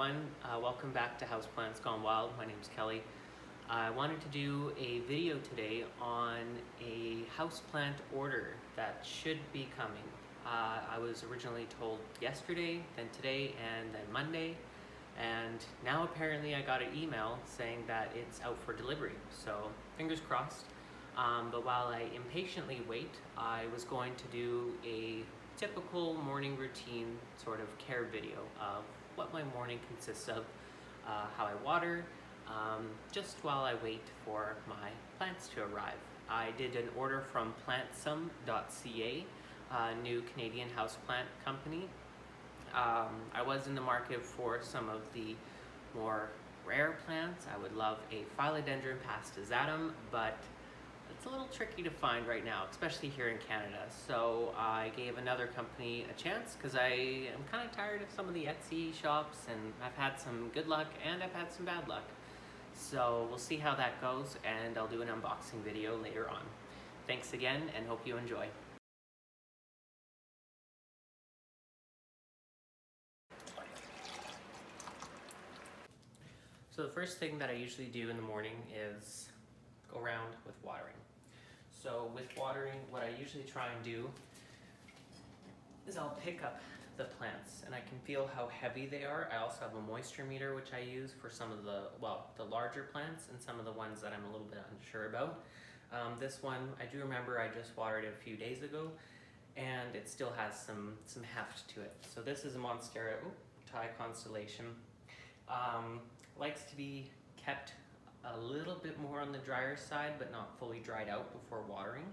everyone. Welcome back to Houseplants Gone Wild. My name is Kelly. I wanted to do a video today on a houseplant order that should be coming. I was originally told yesterday, then today, and then Monday, and now apparently I got an email saying that it's out for delivery, so fingers crossed. But while I impatiently wait, I was going to do a typical morning routine sort of care video of what my morning consists of, how I water, just while I wait for my plants to arrive. I did an order from Plantsome.ca, a new Canadian houseplant company. I was in the market for some of the more rare plants. I would love a Philodendron pastazatum, but it's a little tricky to find right now, especially here in Canada. So I gave another company a chance because I am kind of tired of some of the Etsy shops, and I've had some good luck and I've had some bad luck. So we'll see how that goes, and I'll do an unboxing video later on. Thanks again, and hope you enjoy. So the first thing that I usually do in the morning is go around with watering. So with watering, what I usually try and do is I'll pick up the plants, and I can feel how heavy they are. I also have a moisture meter which I use for some of the larger plants and some of the ones that I'm a little bit unsure about. This one, I do remember I just watered it a few days ago, and it still has some heft to it. So this is a Monstera Thai constellation. Likes to be kept a little bit more on the drier side, but not fully dried out before watering.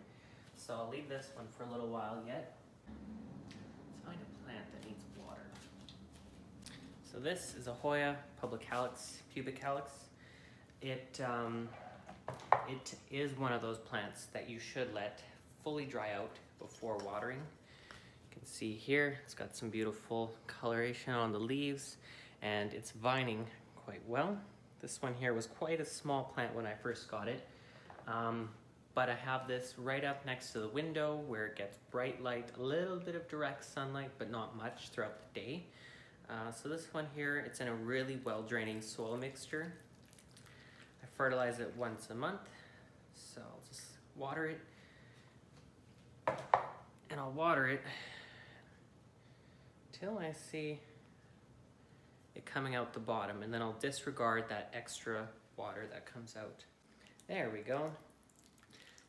So I'll leave this one for a little while yet. Let's find a plant that needs water. So this is a Hoya pubicalis. It is one of those plants that you should let fully dry out before watering. You can see here, it's got some beautiful coloration on the leaves, and it's vining quite well. This one here was quite a small plant when I first got it, but I have this right up next to the window where it gets bright light, a little bit of direct sunlight, but not much throughout the day. So this one here, it's in a really well draining soil mixture. I fertilize it once a month, so I'll just water it, and I'll water it till I see it coming out the bottom, and then I'll disregard that extra water that comes out. There we go.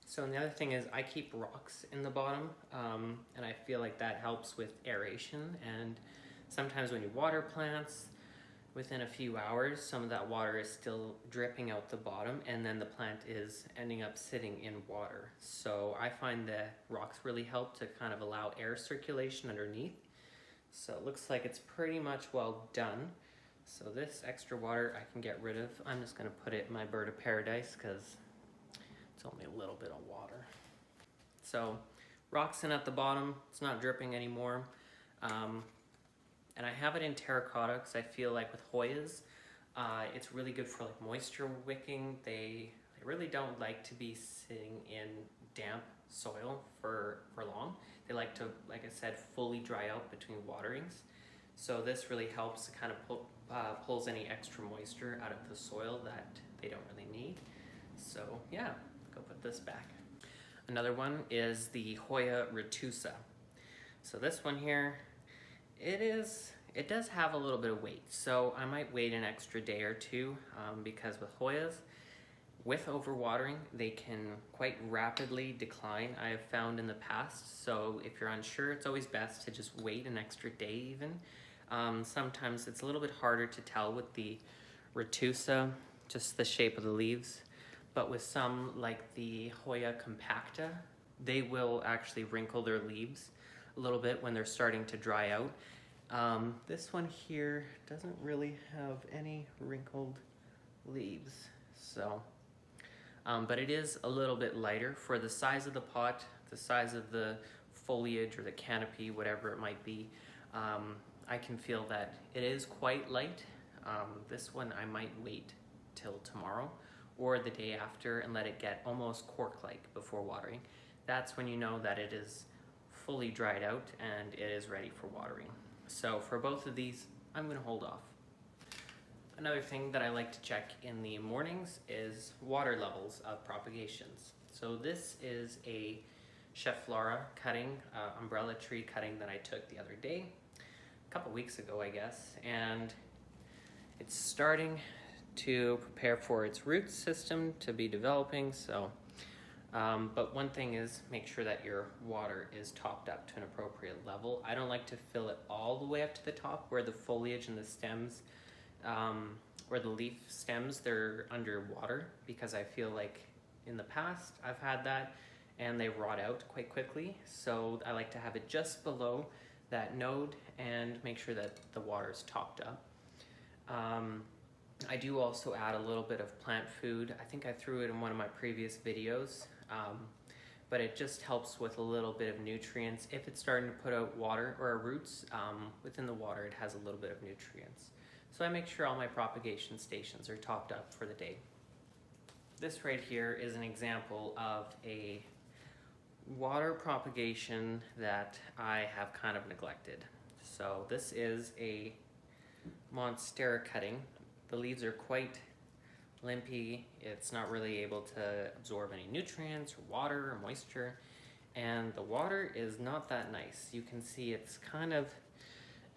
So, and the other thing is I keep rocks in the bottom, and I feel like that helps with aeration, and sometimes when you water plants, within a few hours, some of that water is still dripping out the bottom, and then the plant is ending up sitting in water. So I find that rocks really help to kind of allow air circulation underneath. So it looks like it's pretty much well done. So this extra water I can get rid of. I'm just gonna put it in my bird of paradise because it's only a little bit of water. So rocks in at the bottom, it's not dripping anymore. And I have it in terracotta because I feel like with Hoyas, it's really good for like moisture wicking. They really don't like to be sitting in damp soil for long. They like to, like I said, fully dry out between waterings. So this really helps to kind of pulls any extra moisture out of the soil that they don't really need. So yeah, go put this back. Another one is the Hoya retusa. So this one here, it does have a little bit of weight. So I might wait an extra day or two because with Hoyas, with overwatering, they can quite rapidly decline, I have found in the past. So if you're unsure, it's always best to just wait an extra day even. Sometimes it's a little bit harder to tell with the retusa, just the shape of the leaves. But with some like the Hoya compacta, they will actually wrinkle their leaves a little bit when they're starting to dry out. This one here doesn't really have any wrinkled leaves. So. But it is a little bit lighter for the size of the pot, the size of the foliage or the canopy, whatever it might be. I can feel that it is quite light. This one I might wait till tomorrow or the day after and let it get almost cork-like before watering. That's when you know that it is fully dried out and it is ready for watering. So for both of these, I'm gonna hold off. Another thing that I like to check in the mornings is water levels of propagations. So this is a Chef Laura cutting, umbrella tree cutting that I took the other day, a couple weeks ago I guess, and it's starting to prepare for its root system to be developing. So, but one thing is make sure that your water is topped up to an appropriate level. I don't like to fill it all the way up to the top where the foliage and the stems, where the leaf stems, they're underwater, because I feel like in the past I've had that and they rot out quite quickly. So I like to have it just below that node and make sure that the water is topped up. I do also add a little bit of plant food. I think I threw it in one of my previous videos, but it just helps with a little bit of nutrients. If it's starting to put out water or roots, within the water it has a little bit of nutrients. So I make sure all my propagation stations are topped up for the day. This right here is an example of a water propagation that I have kind of neglected. So this is a Monstera cutting. The leaves are quite limpy. It's not really able to absorb any nutrients or water or moisture, and the water is not that nice. You can see it's kind of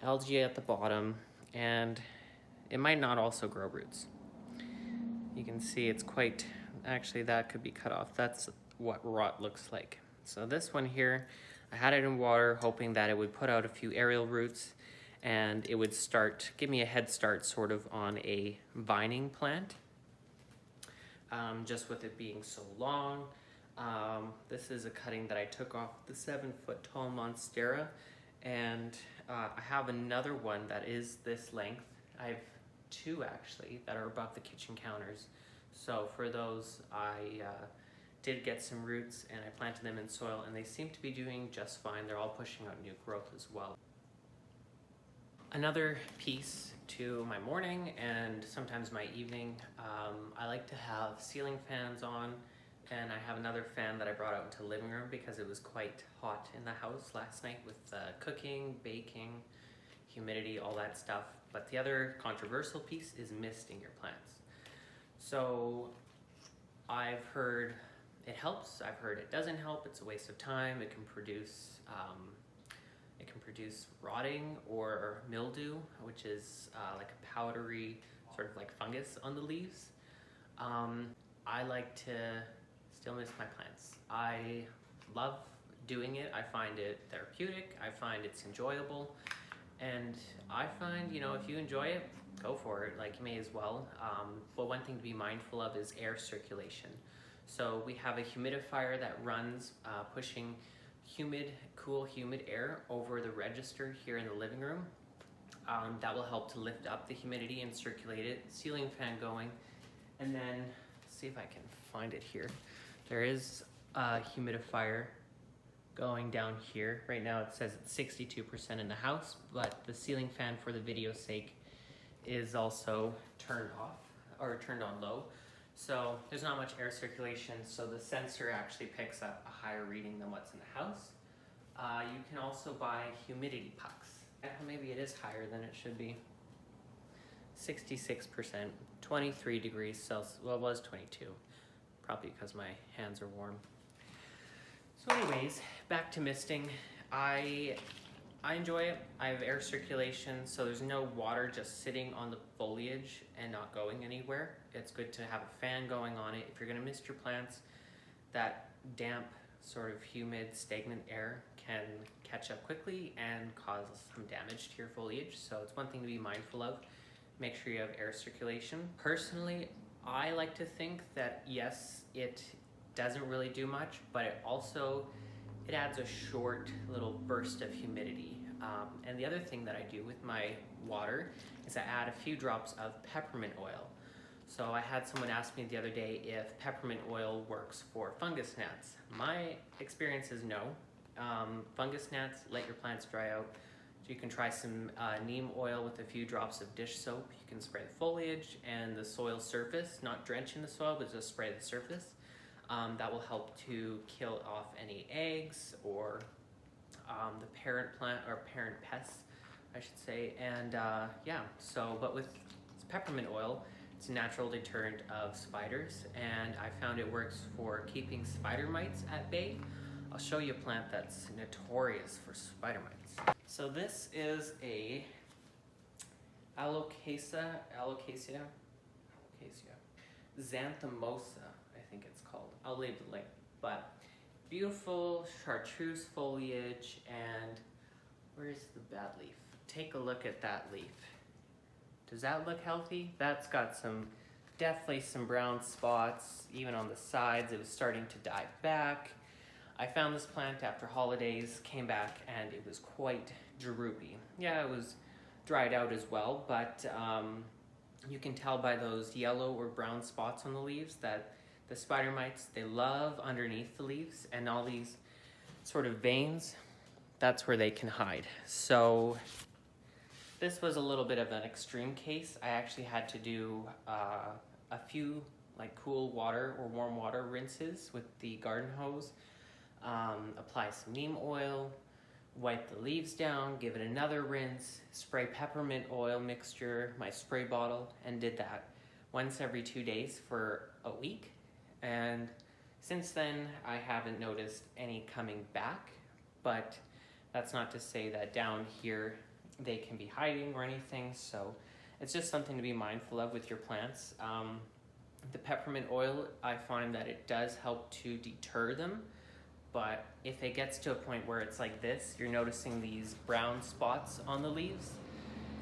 algae at the bottom, and it might not also grow roots. You can see it's quite, actually that could be cut off. That's what rot looks like. So this one here, I had it in water hoping that it would put out a few aerial roots and it would start, give me a head start sort of on a vining plant, just with it being so long. This is a cutting that I took off the 7-foot tall Monstera, and I have another one that is this length. I have two actually that are above the kitchen counters. So for those, I did get some roots and I planted them in soil, and they seem to be doing just fine. They're all pushing out new growth as well. Another piece to my morning and sometimes my evening, I like to have ceiling fans on, and I have another fan that I brought out into the living room because it was quite hot in the house last night with cooking, baking, humidity, all that stuff. But the other controversial piece is misting your plants. So I've heard it helps, I've heard it doesn't help, it's a waste of time, it can produce rotting or mildew, which is like a powdery sort of like fungus on the leaves. I like to still mist my plants. I love doing it. I find it therapeutic. I find it's enjoyable. And I find, you know, if you enjoy it, go for it. Like, you may as well. But one thing to be mindful of is air circulation. So we have a humidifier that runs pushing cool humid air over the register here in the living room. That will help to lift up the humidity and circulate it. Ceiling fan going, and then see if I can find it here. There is a humidifier going down here. Right now it says it's 62% in the house, but the ceiling fan, for the video's sake, is also turned off or turned on low. So there's not much air circulation, so the sensor actually picks up a higher reading than what's in the house. You can also buy humidity pucks. Maybe it is higher than it should be. 66%, 23 degrees Celsius. Well, it was 22, probably because my hands are warm. So anyways, back to misting. I enjoy it. I have air circulation, so there's no water just sitting on the foliage and not going anywhere. It's good to have a fan going on it. If you're gonna mist your plants, that damp, sort of humid, stagnant air can catch up quickly and cause some damage to your foliage. So it's one thing to be mindful of. Make sure you have air circulation. Personally, I like to think that yes, it doesn't really do much, but it adds a short little burst of humidity. And the other thing that I do with my water is I add a few drops of peppermint oil. So I had someone ask me the other day if peppermint oil works for fungus gnats. My experience is no. Fungus gnats, let your plants dry out. So you can try some neem oil with a few drops of dish soap. You can spray the foliage and the soil surface, not drench in the soil, but just spray the surface. That will help to kill off any eggs or the parent plant or parent pests, I should say. And yeah, so, but with peppermint oil. It's a natural deterrent of spiders, and I found it works for keeping spider mites at bay. I'll show you a plant that's notorious for spider mites. So this is a alocasia xanthomosa, I think it's called. I'll leave the link. But beautiful chartreuse foliage, and where's the bad leaf? Take a look at that leaf. Does that look healthy? That's got definitely some brown spots, even on the sides. It was starting to die back. I found this plant after holidays, came back, and it was quite droopy. Yeah, it was dried out as well, but you can tell by those yellow or brown spots on the leaves that the spider mites, they love underneath the leaves, and all these sort of veins, that's where they can hide. So this was a little bit of an extreme case. I actually had to do a few like cool water or warm water rinses with the garden hose, apply some neem oil, wipe the leaves down, give it another rinse, spray peppermint oil mixture, my spray bottle, and did that once every 2 days for a week. And since then, I haven't noticed any coming back, but that's not to say that down here they can be hiding or anything, so it's just something to be mindful of with your plants. The peppermint oil, I find that it does help to deter them, but if it gets to a point where it's like this, you're noticing these brown spots on the leaves,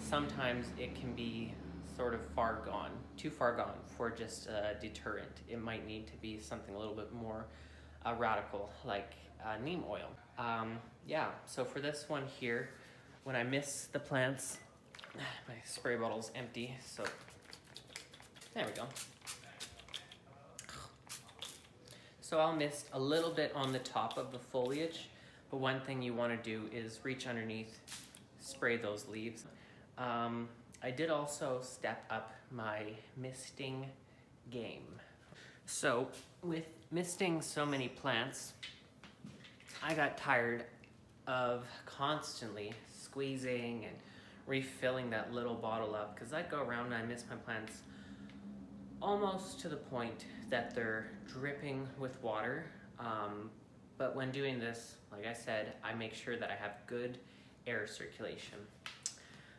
sometimes it can be sort of too far gone for just a deterrent. It might need to be something a little bit more radical, like neem oil. Yeah, so for this one here, when I miss the plants, my spray bottle's empty, so there we go. So I'll mist a little bit on the top of the foliage, but one thing you want to do is reach underneath, spray those leaves. I did also step up my misting game. So with misting so many plants, I got tired of constantly squeezing and refilling that little bottle up, because I go around and I mist my plants almost to the point that they're dripping with water. But when doing this, like I said, I make sure that I have good air circulation.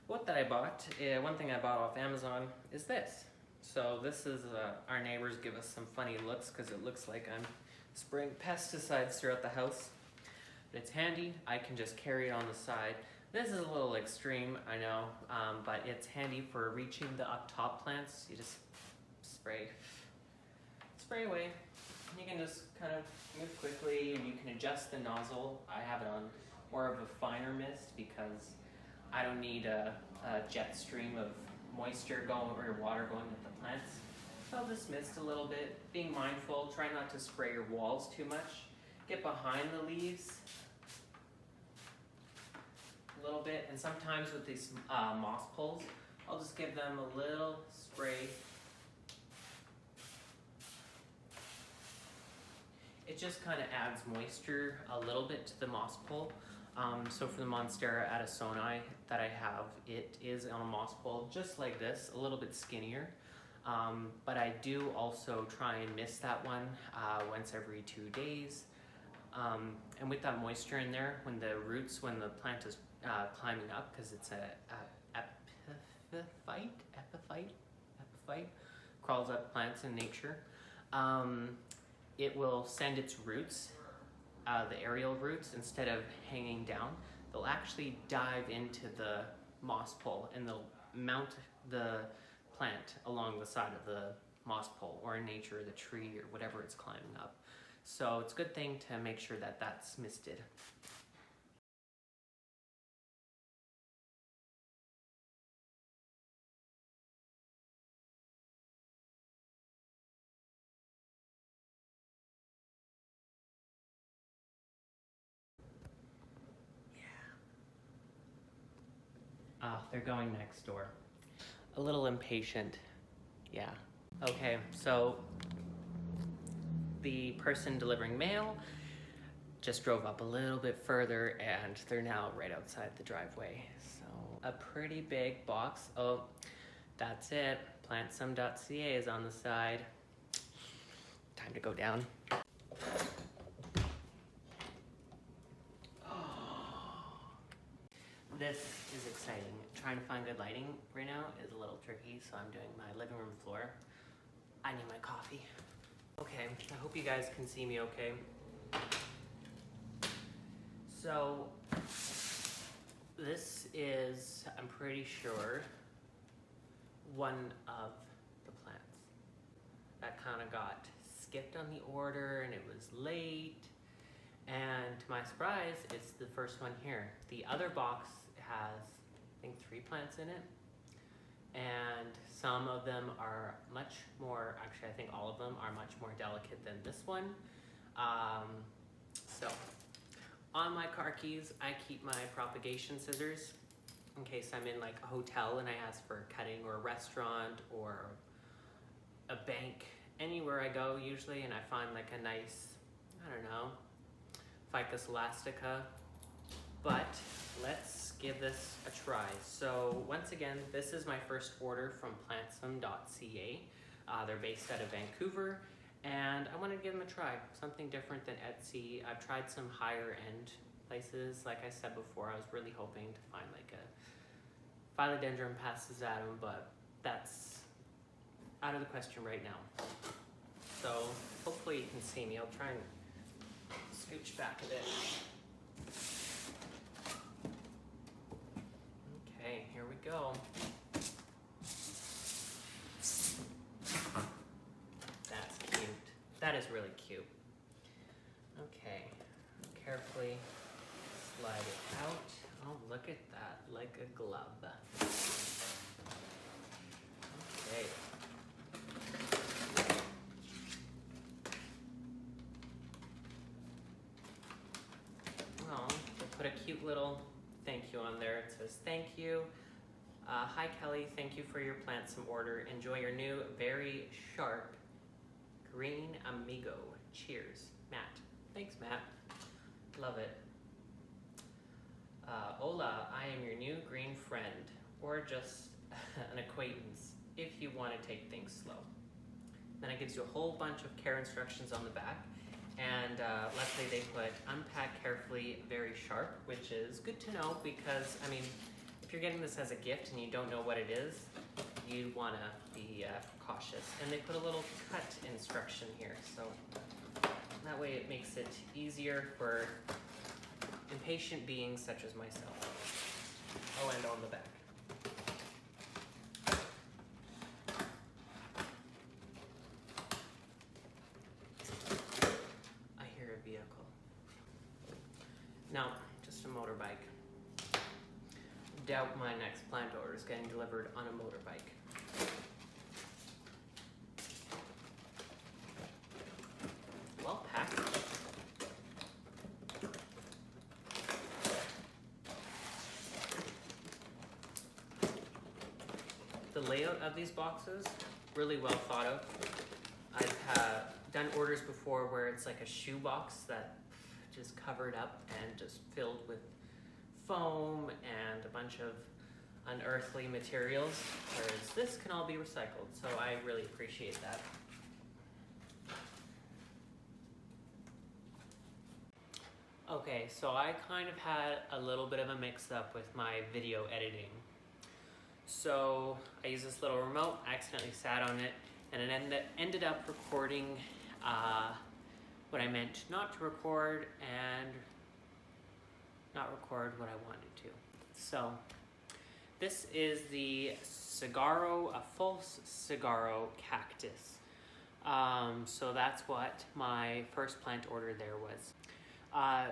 What that I bought, one thing I bought off Amazon is this. So this is, our neighbors give us some funny looks because it looks like I'm spraying pesticides throughout the house. But it's handy, I can just carry it on the side. This is a little extreme, I know, but it's handy for reaching the up top plants. You just spray away. You can just kind of move quickly, and you can adjust the nozzle. I have it on more of a finer mist because I don't need a jet stream of moisture going or water going at the plants. So I'll just mist a little bit, being mindful, try not to spray your walls too much. Get behind the leaves a little bit, and sometimes with these moss pulls, I'll just give them a little spray. It just kind of adds moisture a little bit to the moss pole. So for the Monstera addisoni that I have, it is on a moss pole just like this, a little bit skinnier. But I do also try and mist that one once every 2 days. And with that moisture in there, when the plant is climbing up, because it's a epiphyte, crawls up plants in nature, it will send its roots, the aerial roots, instead of hanging down, they'll actually dive into the moss pole and they'll mount the plant along the side of the moss pole, or in nature the tree or whatever it's climbing up. So it's a good thing to make sure that that's misted. They're going next door. A little impatient, yeah. Okay, so the person delivering mail just drove up a little bit further and they're now right outside the driveway. So a pretty big box. Oh, That's it. Plantsome.ca is on the side. Time to go down. This is exciting. Trying to find good lighting right now is a little tricky, so I'm doing my living room floor. I need my coffee. Okay, I hope you guys can see me okay. So, this is, I'm pretty sure, one of the plants that kind of got skipped on the order and it was late. And to my surprise, it's the first one here. The other box has, I think, 3 plants in it. And some of them are much more, actually I think all of them are much more delicate than this one. So, on my car keys, I keep my propagation scissors in case I'm in like a hotel and I ask for cutting, or a restaurant or a bank, anywhere I go usually, and I find like a nice, I don't know, ficus elastica. But let's give this a try. So once again, this is my first order from Plantsome.ca. They're based out of Vancouver, and I wanted to give them a try. Something different than Etsy. I've tried some higher end places. Like I said before, I was really hoping to find like a Philodendron passatum, but that's out of the question right now. So hopefully you can see me. I'll try and scooch back a bit. Okay, here we go. That's cute. That is really cute. Okay, carefully slide it out. Oh, look at that, like a glove. Okay. Well, we'll put a cute little thank you on there. It says, thank you. Hi Kelly, thank you for your Plantsome order. Enjoy your new, very sharp green amigo. Cheers, Matt. Thanks, Matt. Love it. Hola, I am your new green friend, or just an acquaintance, if you want to take things slow. Then it gives you a whole bunch of care instructions on the back. And luckily they put unpack carefully, very sharp, which is good to know because, I mean, if you're getting this as a gift and you don't know what it is, you want to be cautious. And they put a little cut instruction here, so that way it makes it easier for impatient beings such as myself. Oh, and on the back. Now, just a motorbike. Doubt my next plant order is getting delivered on a motorbike. Well packed. The layout of these boxes, really well thought of. I've done orders before where it's like a shoe box that just covered up and just filled with foam and a bunch of unearthly materials, whereas this can all be recycled, so I really appreciate that. Okay, so I kind of had a little bit of a mix-up with my video editing. So I used this little remote, accidentally sat on it, and it ended up recording what I meant not to record and not record what I wanted to. So this is the Saguaro, a false Saguaro cactus. So that's what my first plant order there was.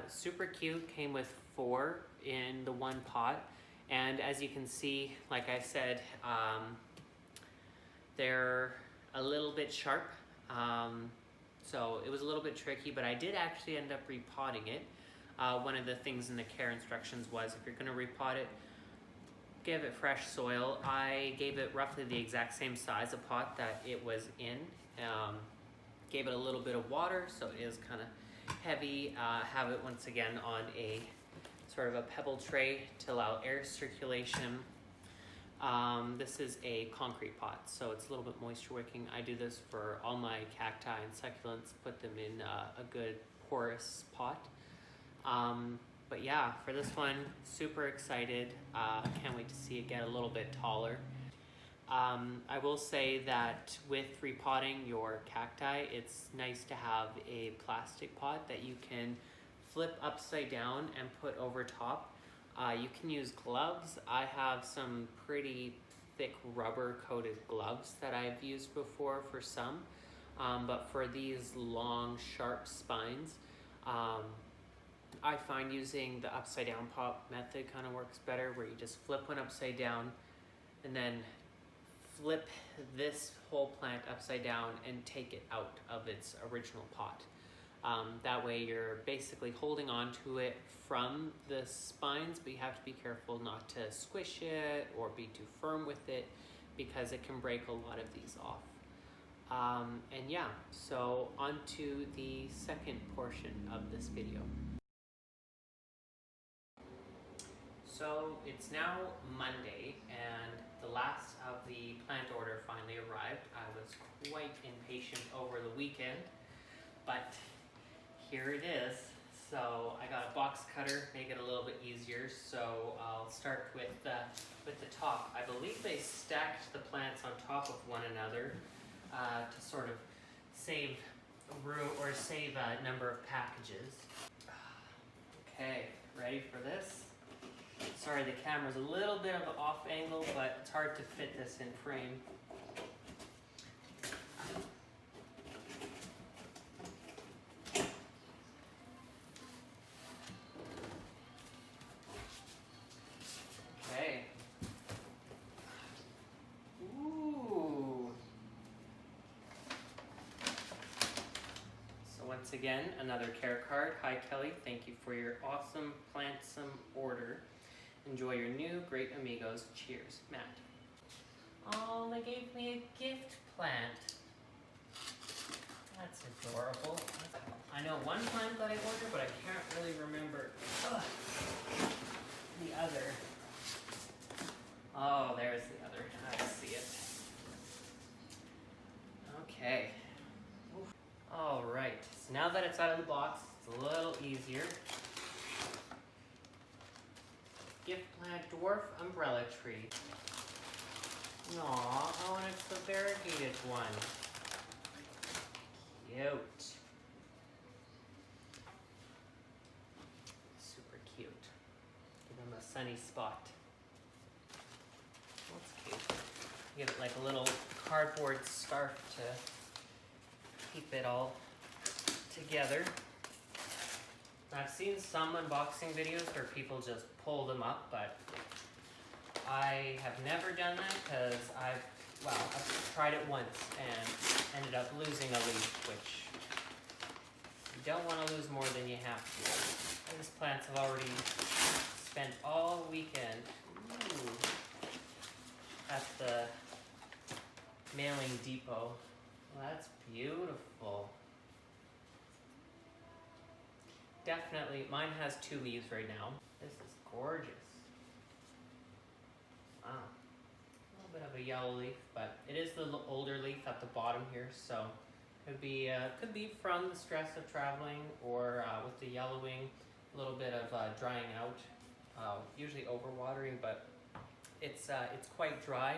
Super cute, came with 4 in the one pot. And as you can see, like I said, they're a little bit sharp. So it was a little bit tricky, but I did actually end up repotting it. One of the things in the care instructions was if you're going to repot it, give it fresh soil. I gave it roughly the exact same size of pot that it was in. Gave it a little bit of water, so it is kind of heavy. Have it once again on a sort of a pebble tray to allow air circulation. This is a concrete pot, so it's a little bit moisture wicking. I do this for all my cacti and succulents, put them in a good porous pot. But yeah, for this one, super excited. Can't wait to see it get a little bit taller. I will say that with repotting your cacti, it's nice to have a plastic pot that you can flip upside down and put over top. You can use gloves. I have some pretty thick rubber coated gloves that I've used before for some, but for these long sharp spines, I find using the upside down pot method kind of works better, where you just flip one upside down and then flip this whole plant upside down and take it out of its original pot. That way you're basically holding on to it from the spines, but you have to be careful not to squish it or be too firm with it, because it can break a lot of these off. And yeah, so on to the second portion of this video. So it's now Monday, and the last of the plant order finally arrived. I was quite impatient over the weekend, but here it is. So I got a box cutter, make it a little bit easier. So I'll start with the top. I believe they stacked the plants on top of one another to sort of save room or save a number of packages. Okay, ready for this? Sorry, the camera's a little bit of an off angle, but it's hard to fit this in frame. Okay. Ooh. So once again, another care card. Hi Kelly, thank you for your awesome Plantsome order. Enjoy your new great amigos. Cheers, Matt. Oh, they gave me a gift plant. That's adorable. I know one plant that I ordered, but I can't really remember the other. Oh, there's the other. I see it. Okay. All right. So now that it's out of the box, it's a little easier. Gift plant dwarf umbrella tree. Aww, oh, and it's the variegated one. Cute. Super cute. Give them a sunny spot. That's cute. Give it like a little cardboard scarf to keep it all together. I've seen some unboxing videos where people just pull them up, but I have never done that because I've tried it once and ended up losing a leaf, which you don't want to lose more than you have to. These plants have already spent all weekend at the mailing depot. Well, that's beautiful. Definitely, mine has 2 leaves right now. This is gorgeous. Wow. A little bit of a yellow leaf, but it is the older leaf at the bottom here, so could be from the stress of traveling, or with the yellowing, a little bit of drying out, usually overwatering, but it's quite dry,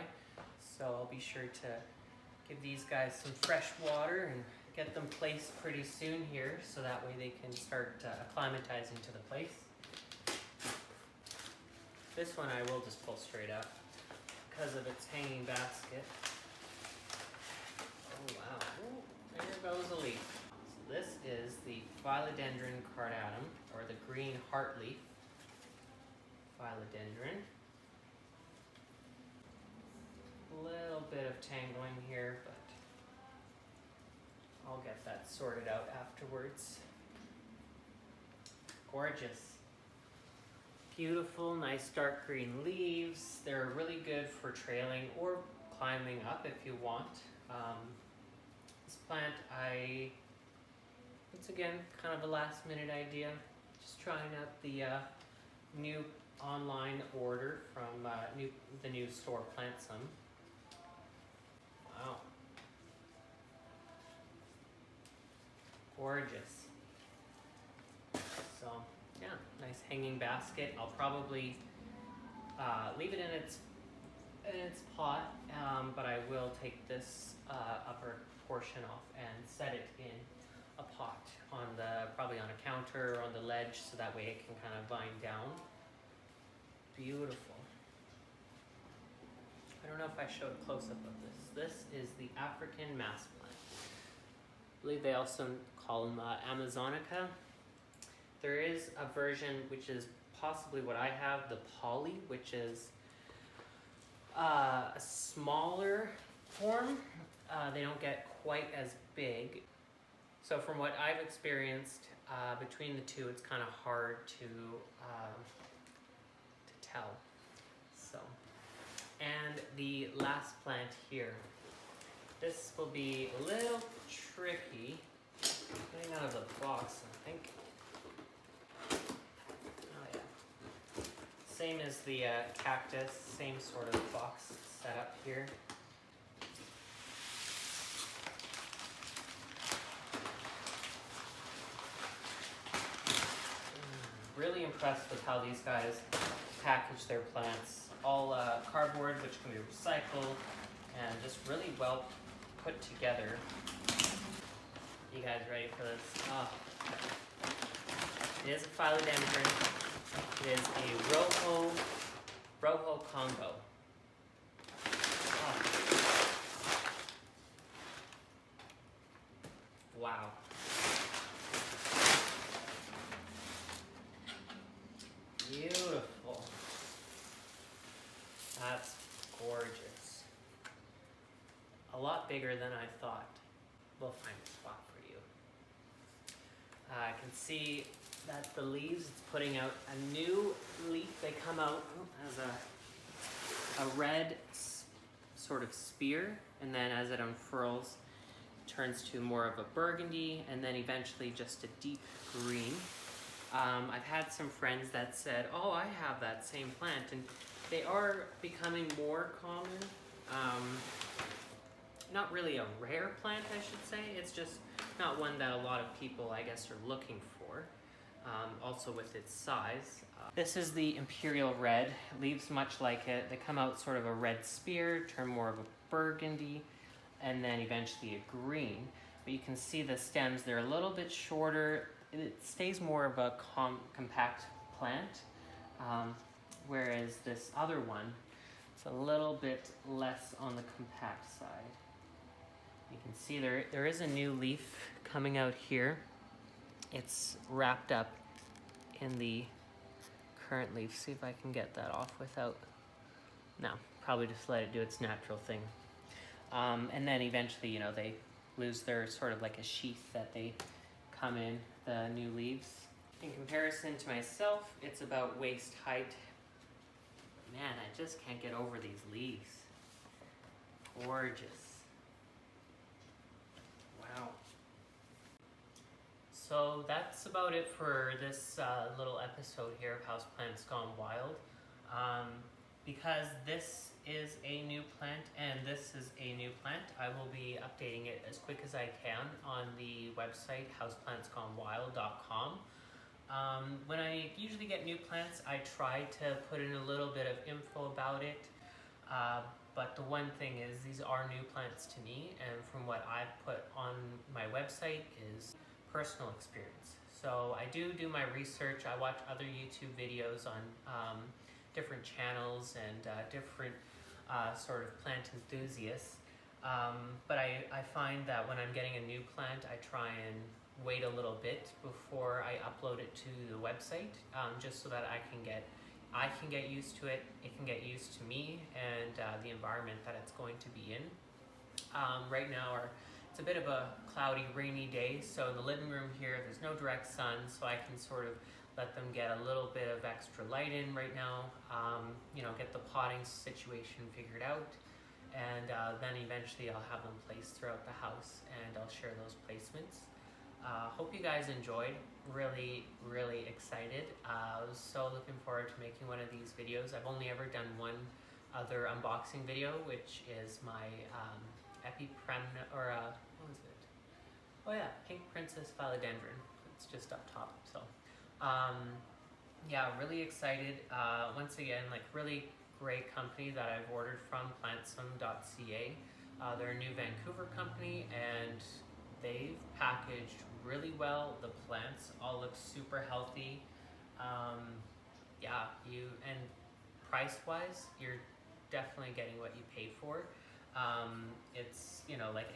so I'll be sure to give these guys some fresh water and get them placed pretty soon here, so that way they can start acclimatizing to the place. This one I will just pull straight up because of its hanging basket. Oh wow, ooh, there goes a leaf. So this is the Philodendron Cordatum, or the green heartleaf Philodendron. A little bit of tangling here, but I'll get that sorted out afterwards. Gorgeous. Beautiful, nice dark green leaves. They're really good for trailing or climbing up if you want. This plant, once again, kind of a last minute idea. Just trying out the new online order from the new store Plantsome. Wow. Gorgeous. So yeah, nice hanging basket. I'll probably leave it in its pot, but I will take this upper portion off and set it in a pot on probably on a counter or on the ledge, so that way it can kind of vine down. Beautiful. I don't know if I showed a close-up of this. This is the African mass plant. I believe they also call them Amazonica. There is a version which is possibly what I have, the poly, which is a smaller form. They don't get quite as big. So from what I've experienced, between the two, it's kind of hard to tell. So, and the last plant here. This will be a little tricky. Getting out of the box, I think. Oh yeah. Same as the cactus, same sort of box setup here. Really impressed with how these guys package their plants. All cardboard, which can be recycled, and just really well put together. You guys ready for this? Oh. It is a Philodendron. It is a Rojo Congo. Oh. Wow. Beautiful. That's gorgeous. A lot bigger than I thought. We'll find a spot for you. I can see that the leaves, it's putting out a new leaf. They come out as a red sort of spear, and then as it unfurls, it turns to more of a burgundy, and then eventually just a deep green. I've had some friends that said, oh, I have that same plant, and they are becoming more common. Not really a rare plant, I should say. It's just not one that a lot of people, I guess, are looking for. Also with its size. This is the Imperial Red. Leaves much like it. They come out sort of a red spear, turn more of a burgundy, and then eventually a green. But you can see the stems, they're a little bit shorter. It stays more of a compact plant, whereas this other one, it's a little bit less on the compact side. You can see there is a new leaf coming out here. It's wrapped up in the current leaf. See if I can get that off without, no, probably just let it do its natural thing. And then eventually, you know, they lose their sort of like a sheath that they come in, the new leaves. In comparison to myself, it's about waist height. Man, I just can't get over these leaves. Gorgeous. Wow. So that's about it for this little episode here of Houseplants Gone Wild. Because this is a new plant and this is a new plant, I will be updating it as quick as I can on the website houseplantsgonewild.com. When I usually get new plants, I try to put in a little bit of info about it. But the one thing is, these are new plants to me, and from what I've put on my website is personal experience. So I do my research. I watch other YouTube videos on different channels and different sort of plant enthusiasts. But I find that when I'm getting a new plant, I try and wait a little bit before I upload it to the website, just so that I can get used to it, it can get used to me and the environment that it's going to be in. Right now it's a bit of a cloudy, rainy day, so in the living room here there's no direct sun, so I can sort of let them get a little bit of extra light in right now, you know, get the potting situation figured out, and then eventually I'll have them placed throughout the house and I'll share those placements. Hope you guys enjoyed. Really excited. I was so looking forward to making one of these videos. I've only ever done one other unboxing video, which is my what was it? Oh yeah, Pink Princess Philodendron. It's just up top. So, yeah, really excited. Once again, like really great company that I've ordered from, Plantsome.ca. They're a new Vancouver company, and they've packaged really well. The plants all look super healthy. Yeah, and price-wise, you're definitely getting what you paid for. It's, like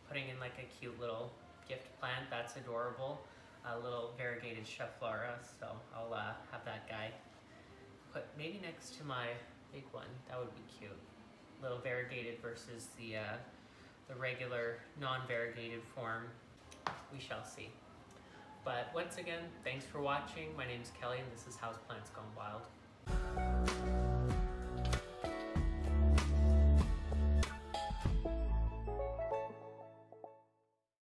putting in like a cute little gift plant, that's adorable. A little variegated Flora, so I'll have that guy put maybe next to my big one. That would be cute. Little variegated versus the regular non-variegated form. We shall see. But once again, thanks for watching. My name is Kelly, and this is Houseplants Gone Wild.